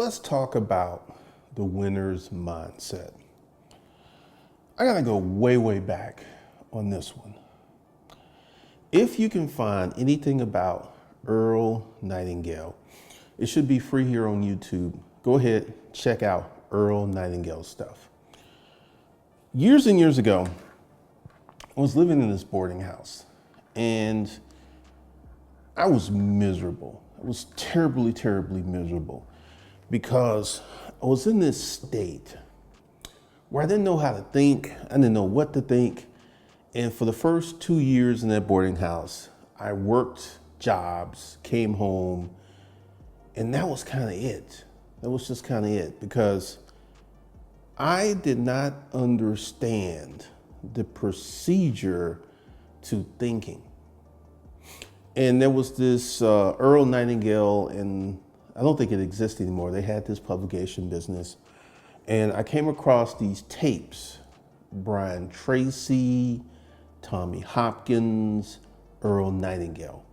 let's talk about the winner's mindset. I gotta go way, way back on this one. If you can find anything about Earl Nightingale, it should be free here on YouTube. Go ahead, check out Earl Nightingale stuff. Years and years ago, I was living in this boarding house and I was miserable. I was terribly, terribly miserable because I was in this state where I didn't know how to think. I didn't know what to think. And for the first 2 years in that boarding house, I worked jobs, came home, and that was kind of it. That was just kind of it because I did not understand the procedure to thinking. And there was this Earl Nightingale, and I don't think it exists anymore. They had this publication business. And I came across these tapes, Brian Tracy, Tommy Hopkins, Earl Nightingale.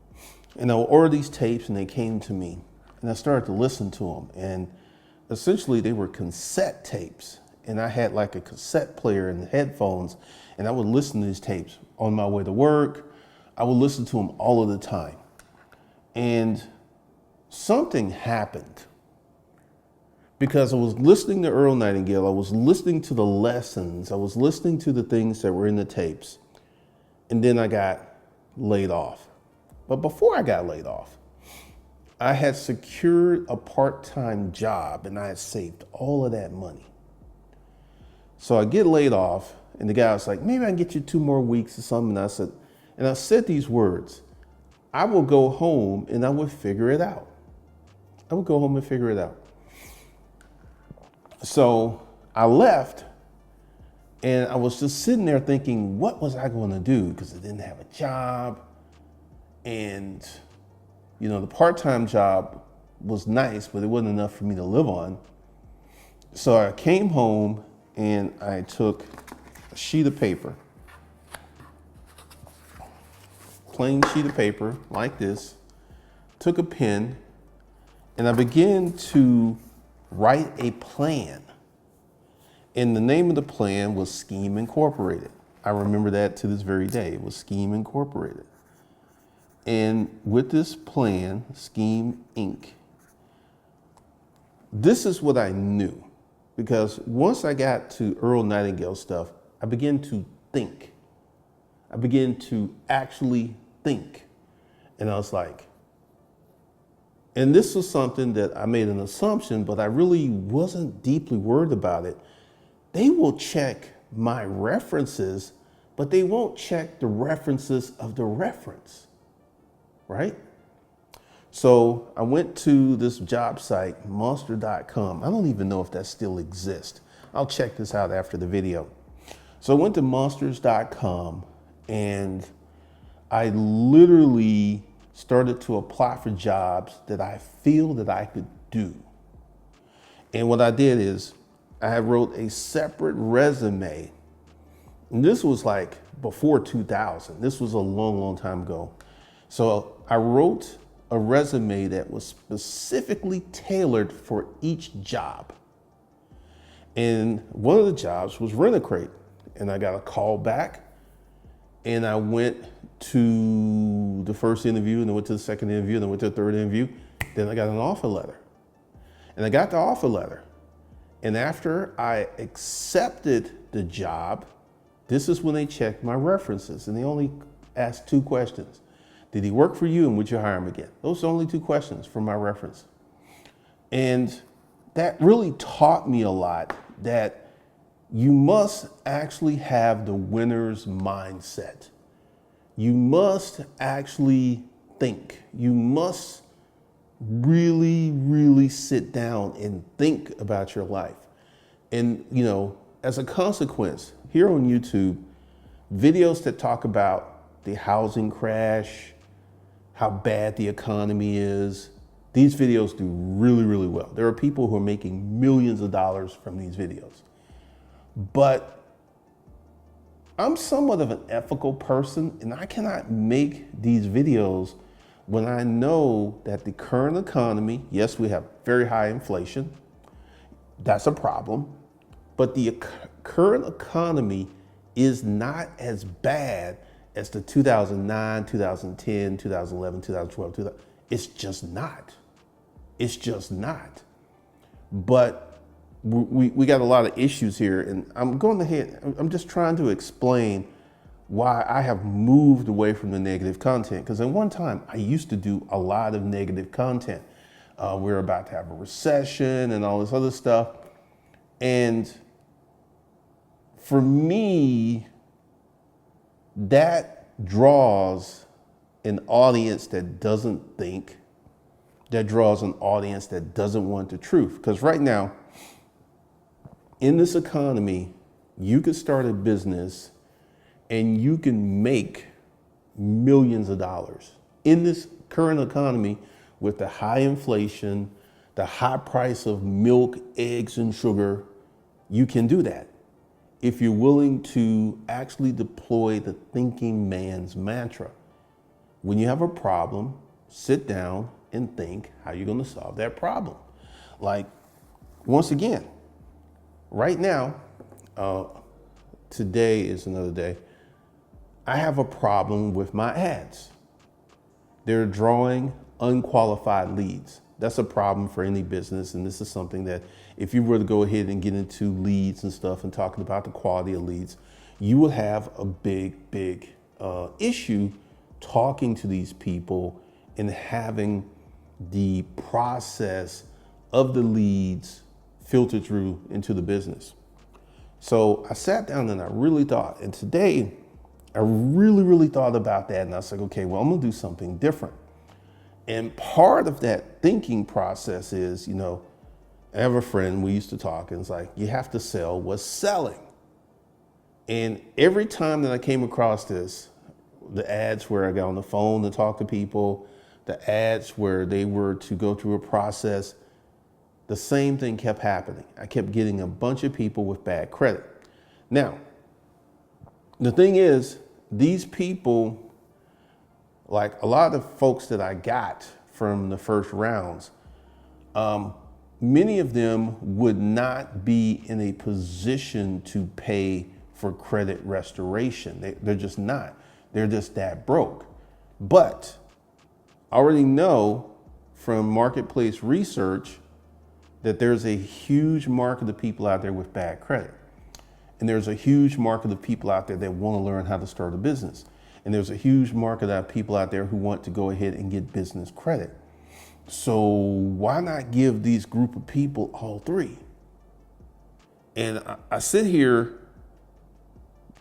And I would order these tapes and they came to me and I started to listen to them. And essentially they were cassette tapes. And I had like a cassette player and headphones and I would listen to these tapes on my way to work. I would listen to them all of the time. And something happened because I was listening to Earl Nightingale. I was listening to the lessons. I was listening to the things that were in the tapes. And then I got laid off. But before I got laid off, I had secured a part-time job and I had saved all of that money. So I get laid off and the guy was like, maybe I can get you 2 more weeks or something. And I said these words, I will go home and I will figure it out. I would go home and figure it out. So I left and I was just sitting there thinking, what was I going to do? Because I didn't have a job. And, you know, the part-time job was nice, but it wasn't enough for me to live on. So I came home and I took a sheet of paper, plain sheet of paper like this, took a pen, and I began to write a plan. And the name of the plan was Scheme Incorporated. I remember that to this very day. It was Scheme Incorporated. And with this plan, Scheme Inc., this is what I knew. Because once I got to Earl Nightingale stuff, I began to think. I began to actually think. And I was like, and this was something that I made an assumption, but I really wasn't deeply worried about it. They will check my references, but they won't check the references of the reference, right? So I went to this job site, monster.com. I don't even know if that still exists. I'll check this out after the video. So I went to monsters.com and I literally started to apply for jobs that I feel that I could do. And what I did is I wrote a separate resume. And this was like before 2000. This was a long, long time ago. So I wrote a resume that was specifically tailored for each job. And one of the jobs was Rent-A-Crate. And I got a call back and I went to the first interview and then went to the second interview and then went to the third interview. Then I got an offer letter. And I got the offer letter. And after I accepted the job, this is when they checked my references. And they only asked 2 questions. Did he work for you and would you hire him again? Those are only 2 questions for my reference. And that really taught me a lot that you must actually have the winner's mindset. You must actually think. You must really, really sit down and think about your life. And, you know, as a consequence, here on YouTube, videos that talk about the housing crash, how bad the economy is, these videos do really, really well. There are people who are making millions of dollars from these videos. But I'm somewhat of an ethical person and I cannot make these videos when I know that the current economy, yes, we have very high inflation, that's a problem, but the current economy is not as bad as the 2009, 2010, 2011, 2012, 2000. It's just not. It's just not. But we got a lot of issues here, and I'm going ahead, I'm just trying to explain why I have moved away from the negative content. Because at one time, I used to do a lot of negative content. We're about to have a recession and all this other stuff. And for me, that draws an audience that doesn't think, that draws an audience that doesn't want the truth. Because right now, in this economy, you could start a business and you can make millions of dollars. In this current economy, with the high inflation, the high price of milk, eggs, and sugar, you can do that if you're willing to actually deploy the thinking man's mantra. When you have a problem, sit down and think how you're going to solve that problem. Like, once again, right now, today is another day, I have a problem with my ads. They're drawing unqualified leads. That's a problem for any business, and this is something that if you were to go ahead and get into leads and stuff and talking about the quality of leads, you will have a big issue talking to these people and having the process of the leads filtered through into the business. So I sat down and I really thought, and today I really thought about that, and I was like, okay, well, I'm gonna do something different. And part of that thinking process is, I have a friend, we used to talk, and it's like, you have to sell what's selling. And every time that I came across this, the ads where I got on the phone to talk to people, the ads where they were to go through a process, the same thing kept happening. I kept getting a bunch of people with bad credit. Now, the thing is, these people, like a lot of folks that I got from the first rounds, many of them would not be in a position to pay for credit restoration. They're just not. They're just that broke. But I already know from marketplace research that there's a huge market of people out there with bad credit. And there's a huge market of people out there that want to learn how to start a business. And there's a huge market of people out there who want to go ahead and get business credit. So why not give these group of people all three? And I sit here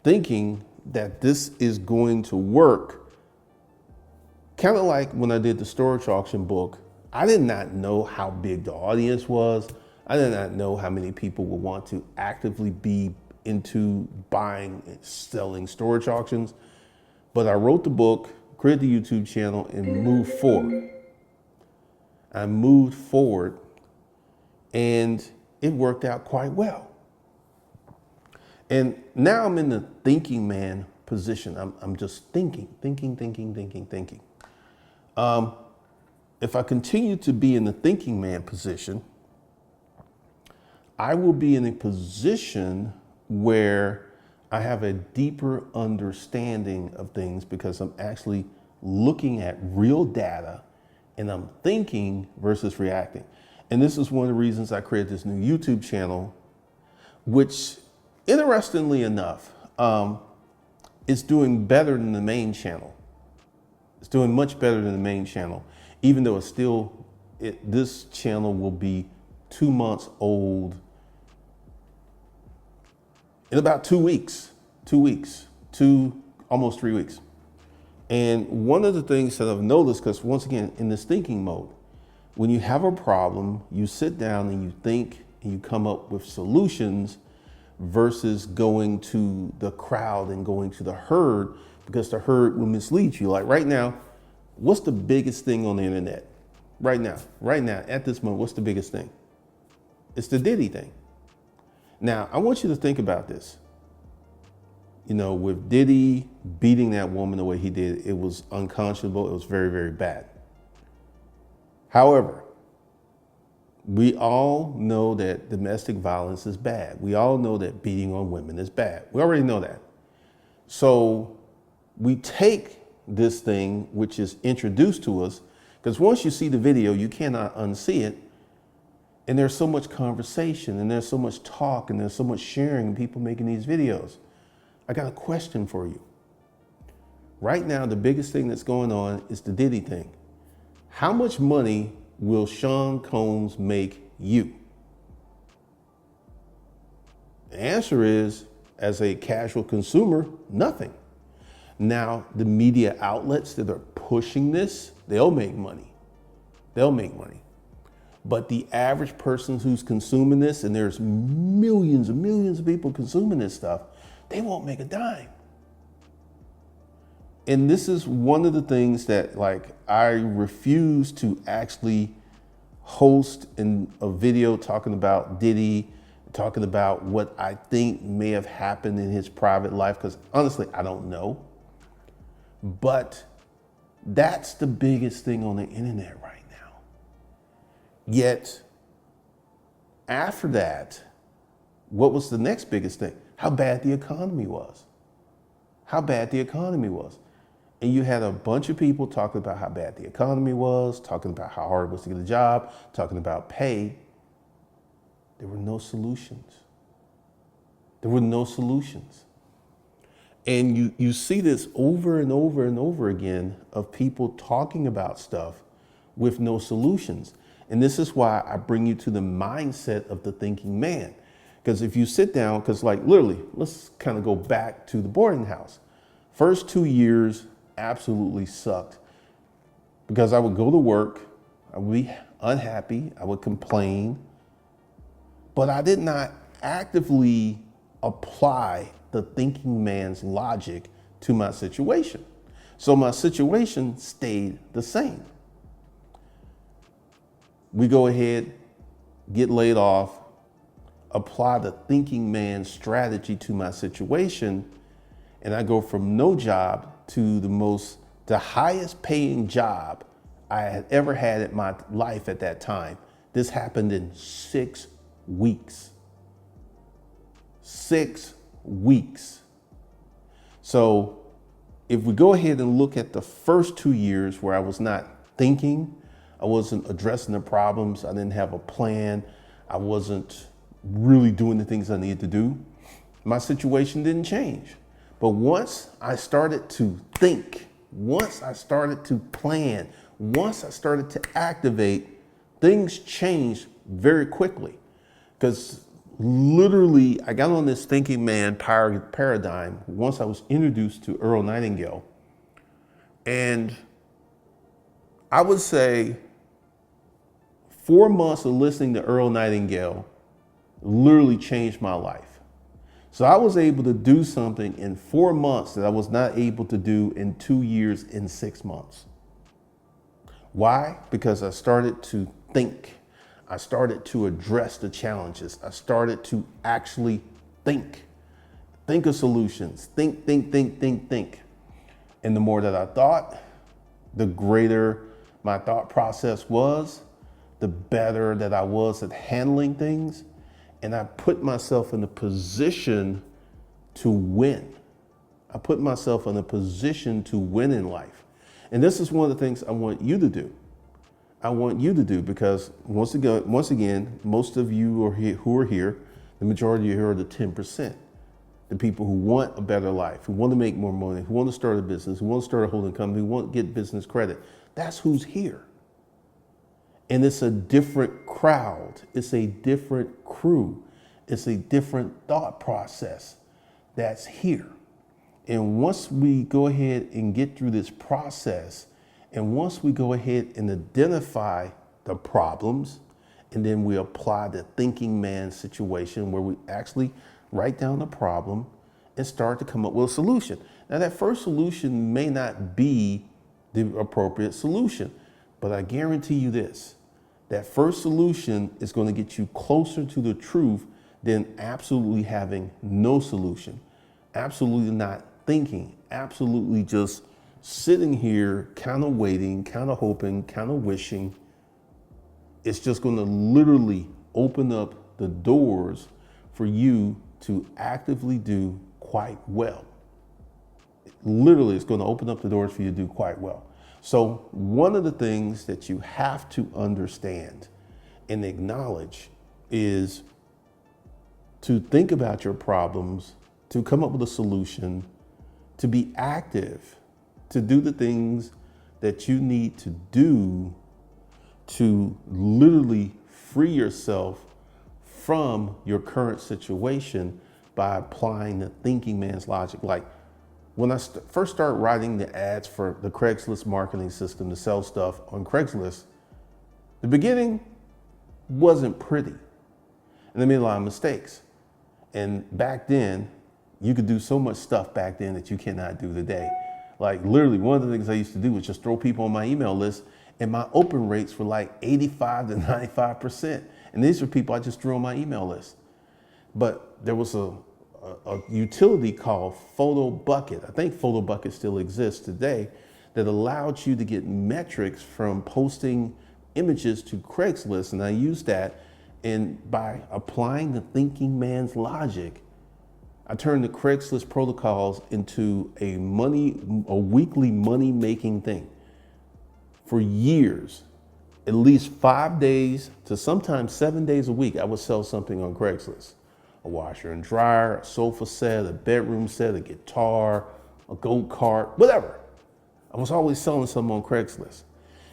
thinking that this is going to work. Kind of like when I did the storage auction book, I did not know how big the audience was. I did not know how many people would want to actively be into buying and selling storage auctions. But I wrote the book, created the YouTube channel, and moved forward. I moved forward, and it worked out quite well. And now I'm in the thinking man position. I'm just thinking. If I continue to be in the thinking man position, I will be in a position where I have a deeper understanding of things because I'm actually looking at real data and I'm thinking versus reacting. And this is one of the reasons I created this new YouTube channel, which interestingly enough, is doing better than the main channel. It's doing much better than the main channel, even though it's still, this channel will be 2 months old in about 2 weeks, almost 3 weeks. And one of the things that I've noticed, because once again, in this thinking mode, when you have a problem, you sit down and you think and you come up with solutions versus going to the crowd and going to the herd, because the herd will mislead you. Like right now, what's the biggest thing on the internet? Right now, at this moment, what's the biggest thing? It's the Diddy thing. Now, I want you to think about this. With Diddy beating that woman the way he did, it was unconscionable. It was very, very bad. However, we all know that domestic violence is bad. We all know that beating on women is bad. We already know that. So we take this thing, which is introduced to us, because once you see the video, you cannot unsee it. And there's so much conversation, and there's so much talk, and there's so much sharing, and people making these videos. I got a question for you. Right now, the biggest thing that's going on is the Diddy thing. How much money will Sean Combs make you? The answer is, as a casual consumer, nothing. Now, the media outlets that are pushing this, they'll make money. They'll make money. But the average person who's consuming this, and there's millions and millions of people consuming this stuff, they won't make a dime. And this is one of the things that, like, I refuse to actually host in a video talking about Diddy, talking about what I think may have happened in his private life, because honestly, I don't know. But that's the biggest thing on the internet right now. Yet, after that, what was the next biggest thing? How bad the economy was. How bad the economy was. And you had a bunch of people talking about how bad the economy was, talking about how hard it was to get a job, talking about pay. There were no solutions. There were no solutions. And you see this over and over and over again of people talking about stuff with no solutions. And this is why I bring you to the mindset of the thinking man. Because if you sit down, because like literally, let's kind of go back to the boarding house. First 2 years absolutely sucked because I would go to work, I would be unhappy, I would complain, but I did not actively apply the thinking man's logic to my situation. So my situation stayed the same. We go ahead, get laid off, apply the thinking man's strategy to my situation, and I go from no job to the highest paying job I had ever had in my life at that time. This happened in 6 weeks. 6 weeks. So if we go ahead and look at the first 2 years where I was not thinking, I wasn't addressing the problems, I didn't have a plan, I wasn't really doing the things I needed to do, my situation didn't change. But once I started to think, once I started to plan, once I started to activate, things changed very quickly. Because literally, I got on this thinking man paradigm once I was introduced to Earl Nightingale. And I would say 4 months of listening to Earl Nightingale literally changed my life. So I was able to do something in 4 months that I was not able to do in 2 years in 6 months. Why? Because I started to think. I started to address the challenges. I started to actually think. Think of solutions. Think. And the more that I thought, the greater my thought process was, the better that I was at handling things. And I put myself in a position to win. I put myself in a position to win in life. And this is one of the things I want you to do. I want you to do because once again, most of you who are here, the majority of you here are the 10%. The people who want a better life, who want to make more money, who want to start a business, who want to start a holding company, who want to get business credit. That's who's here. And it's a different crowd. It's a different crew. It's a different thought process that's here. And once we go ahead and get through this process, and once we go ahead and identify the problems, and then we apply the thinking man situation where we actually write down the problem and start to come up with a solution. Now that first solution may not be the appropriate solution, but I guarantee you this, that first solution is going to get you closer to the truth than absolutely having no solution, absolutely not thinking, absolutely just sitting here kind of waiting, kind of hoping, kind of wishing. it's just going to literally open up the doors for you to actively do quite well. Literally, it's going to open up the doors for you to do quite well. So one of the things that you have to understand and acknowledge is to think about your problems, to come up with a solution, to be active, to do the things that you need to do to literally free yourself from your current situation by applying the thinking man's logic. Like when I first started writing the ads for the Craigslist marketing system to sell stuff on Craigslist, the beginning wasn't pretty. And I made a lot of mistakes. And back then, you could do so much stuff back then that you cannot do today. Like literally, one of the things I used to do was just throw people on my email list, and my open rates were like 85 to 95%. And these are people I just threw on my email list. But there was a utility called Photo Bucket. I think Photo Bucket still exists today, that allowed you to get metrics from posting images to Craigslist. And I used that, and by applying the thinking man's logic, I turned the Craigslist protocols into a weekly money-making thing. For years, at least 5 days to sometimes 7 days a week, I would sell something on Craigslist. A washer and dryer, a sofa set, a bedroom set, a guitar, a go-kart, whatever. I was always selling something on Craigslist.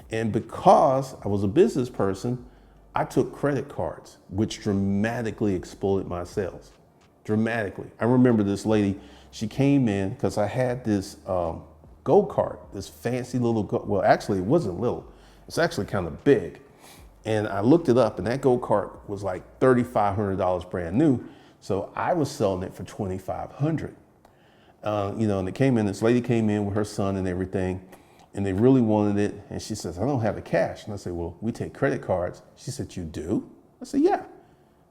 And because I was a business person, I took credit cards, which dramatically exploded my sales. Dramatically. I remember this lady, she came in because I had this go-kart, this fancy little, well, actually it wasn't little, it's actually kind of big. And I looked it up, and that go-kart was like $3,500 brand new. So I was selling it for $2,500. And it came in, this lady came in with her son and everything, and they really wanted it. And she says, I don't have the cash. And I said, well, we take credit cards. She said, you do? I said, yeah.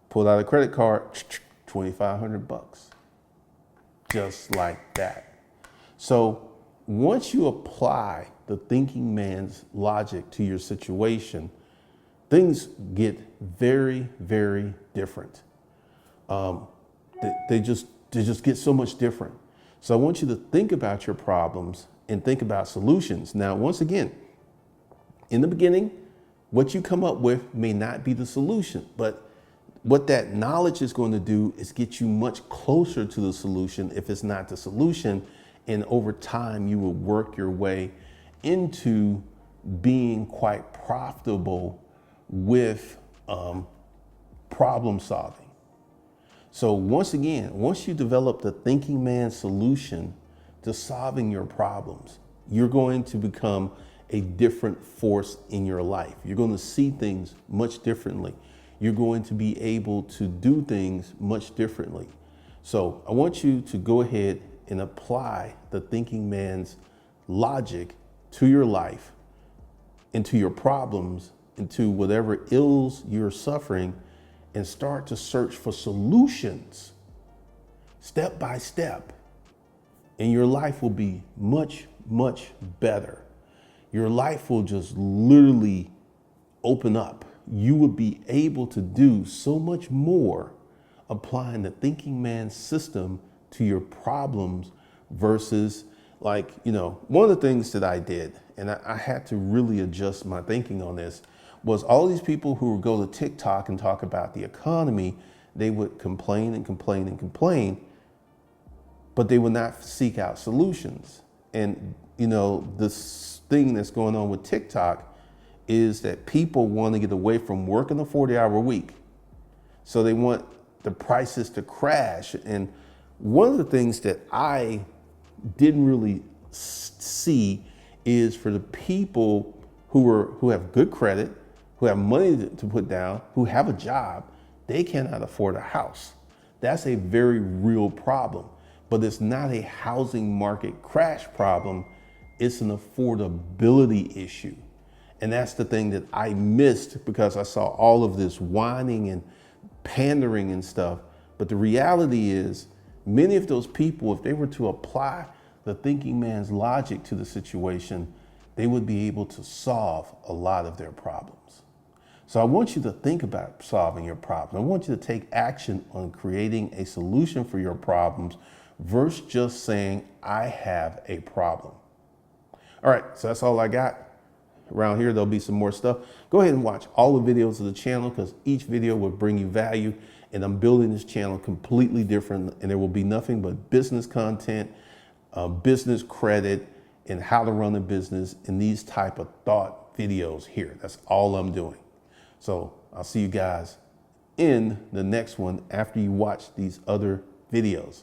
Pulled out a credit card, $2,500. Just like that. So once you apply the thinking man's logic to your situation, things get very, very different. They just get so much different. So I want you to think about your problems and think about solutions. Now, once again, in the beginning, what you come up with may not be the solution, but what that knowledge is going to do is get you much closer to the solution if it's not the solution. And over time, you will work your way into being quite profitable with problem solving. So once again, once you develop the thinking man's solution to solving your problems, you're going to become a different force in your life. You're going to see things much differently. You're going to be able to do things much differently. So I want you to go ahead and apply the thinking man's logic to your life, into your problems, into whatever ills you're suffering, and start to search for solutions step by step. And your life will be much, much better. Your life will just literally open up. You will be able to do so much more applying the thinking man's system to your problems versus one of the things that I did, and I had to really adjust my thinking on this, was all these people who would go to TikTok and talk about the economy, they would complain and complain and complain, but they would not seek out solutions. And, this thing that's going on with TikTok is that people want to get away from working a 40-hour week. So they want the prices to crash. And one of the things that I didn't really see is for the people who have good credit, who have money to put down, who have a job, they cannot afford a house. That's a very real problem. But it's not a housing market crash problem. It's an affordability issue. And that's the thing that I missed because I saw all of this whining and pandering and stuff. But the reality is, many of those people, if they were to apply the thinking man's logic to the situation, they would be able to solve a lot of their problems. So I want you to think about solving your problems. I want you to take action on creating a solution for your problems versus just saying, I have a problem. All right, so that's all I got. Around here, there'll be some more stuff. Go ahead and watch all the videos of the channel because each video will bring you value. And I'm building this channel completely different, and there will be nothing but business content, business credit, and how to run a business in these type of thought videos here. That's all I'm doing. So I'll see you guys in the next one after you watch these other videos.